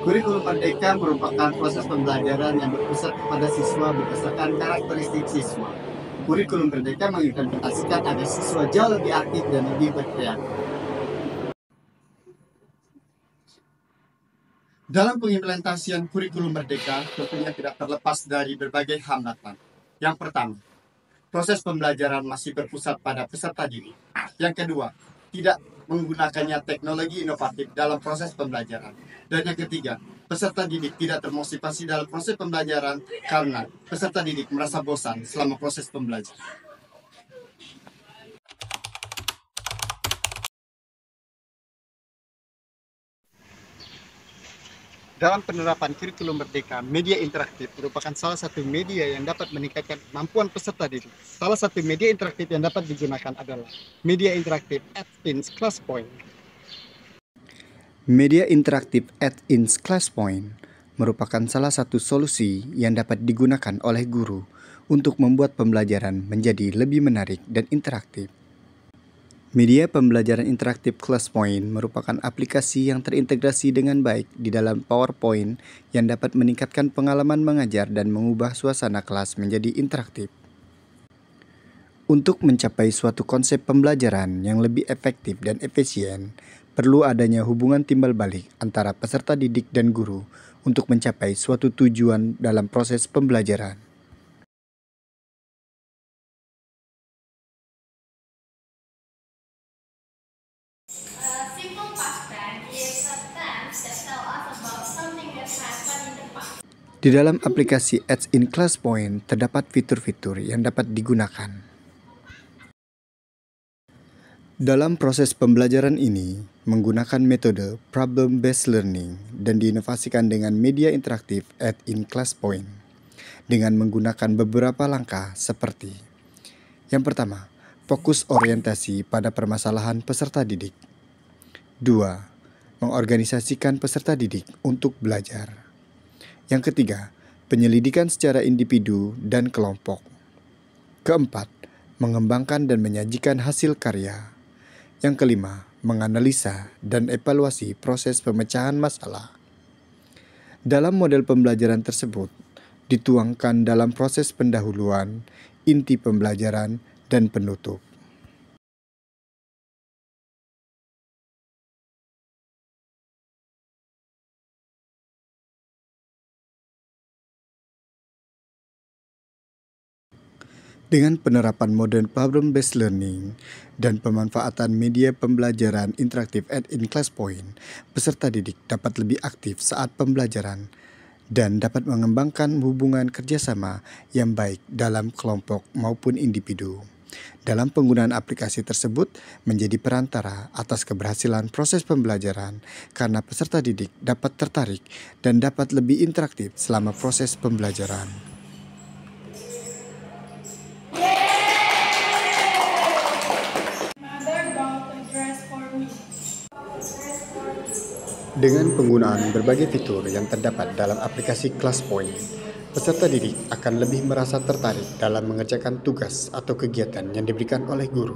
Kurikulum Merdeka merupakan proses pembelajaran yang berpusat pada siswa berdasarkan karakteristik siswa. Kurikulum Merdeka mengimplementasikan agar siswa jauh lebih aktif dan lebih berkreatif. Dalam pengimplementasian kurikulum Merdeka, tentunya tidak terlepas dari berbagai hambatan. Yang pertama, proses pembelajaran masih berpusat pada peserta didik. Yang kedua, tidak menggunakannya teknologi inovatif dalam proses pembelajaran. Dan yang ketiga, peserta didik tidak termotivasi dalam proses pembelajaran karena peserta didik merasa bosan selama proses pembelajaran. Dalam penerapan kurikulum Merdeka, media interaktif merupakan salah satu media yang dapat meningkatkan kemampuan peserta didik. Salah satu media interaktif yang dapat digunakan adalah media interaktif @ins ClassPoint. Media interaktif @ins ClassPoint merupakan salah satu solusi yang dapat digunakan oleh guru untuk membuat pembelajaran menjadi lebih menarik dan interaktif. Media pembelajaran interaktif ClassPoint merupakan aplikasi yang terintegrasi dengan baik di dalam PowerPoint yang dapat meningkatkan pengalaman mengajar dan mengubah suasana kelas menjadi interaktif. Untuk mencapai suatu konsep pembelajaran yang lebih efektif dan efisien, perlu adanya hubungan timbal balik antara peserta didik dan guru untuk mencapai suatu tujuan dalam proses pembelajaran. Simple past tense is a tense that tells us about something that happened in the past. Di dalam aplikasi @ins ClassPoint terdapat fitur-fitur yang dapat digunakan. Dalam proses pembelajaran ini, menggunakan metode problem-based learning dan diinovasikan dengan media interaktif @ins ClassPoint dengan menggunakan beberapa langkah seperti: yang pertama, fokus orientasi pada permasalahan peserta didik. 2. Mengorganisasikan peserta didik untuk belajar. Yang ketiga, penyelidikan secara individu dan kelompok. Keempat, mengembangkan dan menyajikan hasil karya. Yang kelima, menganalisa dan evaluasi proses pemecahan masalah. Dalam model pembelajaran tersebut, dituangkan dalam proses pendahuluan, inti pembelajaran, dan penutup. Dengan penerapan model problem-based learning dan pemanfaatan media pembelajaran interaktif @ins ClassPoint, peserta didik dapat lebih aktif saat pembelajaran dan dapat mengembangkan hubungan kerjasama yang baik dalam kelompok maupun individu. Dalam penggunaan aplikasi tersebut menjadi perantara atas keberhasilan proses pembelajaran karena peserta didik dapat tertarik dan dapat lebih interaktif selama proses pembelajaran. Dengan penggunaan berbagai fitur yang terdapat dalam aplikasi ClassPoint, peserta didik akan lebih merasa tertarik dalam mengerjakan tugas atau kegiatan yang diberikan oleh guru.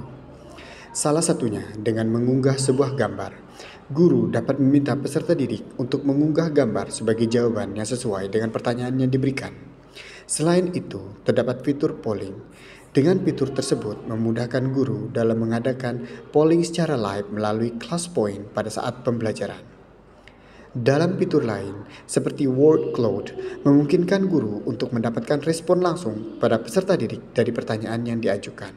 Salah satunya dengan mengunggah sebuah gambar. Guru dapat meminta peserta didik untuk mengunggah gambar sebagai jawaban yang sesuai dengan pertanyaan yang diberikan. Selain itu, terdapat fitur polling. Dengan fitur tersebut memudahkan guru dalam mengadakan polling secara live melalui ClassPoint pada saat pembelajaran. Dalam fitur lain, seperti word cloud, memungkinkan guru untuk mendapatkan respon langsung pada peserta didik dari pertanyaan yang diajukan.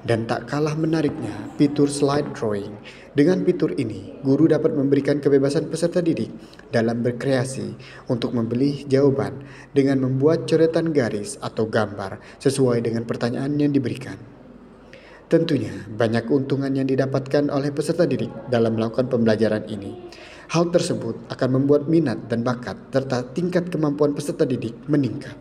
Dan tak kalah menariknya, fitur slide drawing. Dengan fitur ini, guru dapat memberikan kebebasan peserta didik dalam berkreasi untuk membeli jawaban dengan membuat coretan garis atau gambar sesuai dengan pertanyaan yang diberikan. Tentunya, banyak keuntungan yang didapatkan oleh peserta didik dalam melakukan pembelajaran ini. Hal tersebut akan membuat minat dan bakat serta tingkat kemampuan peserta didik meningkat.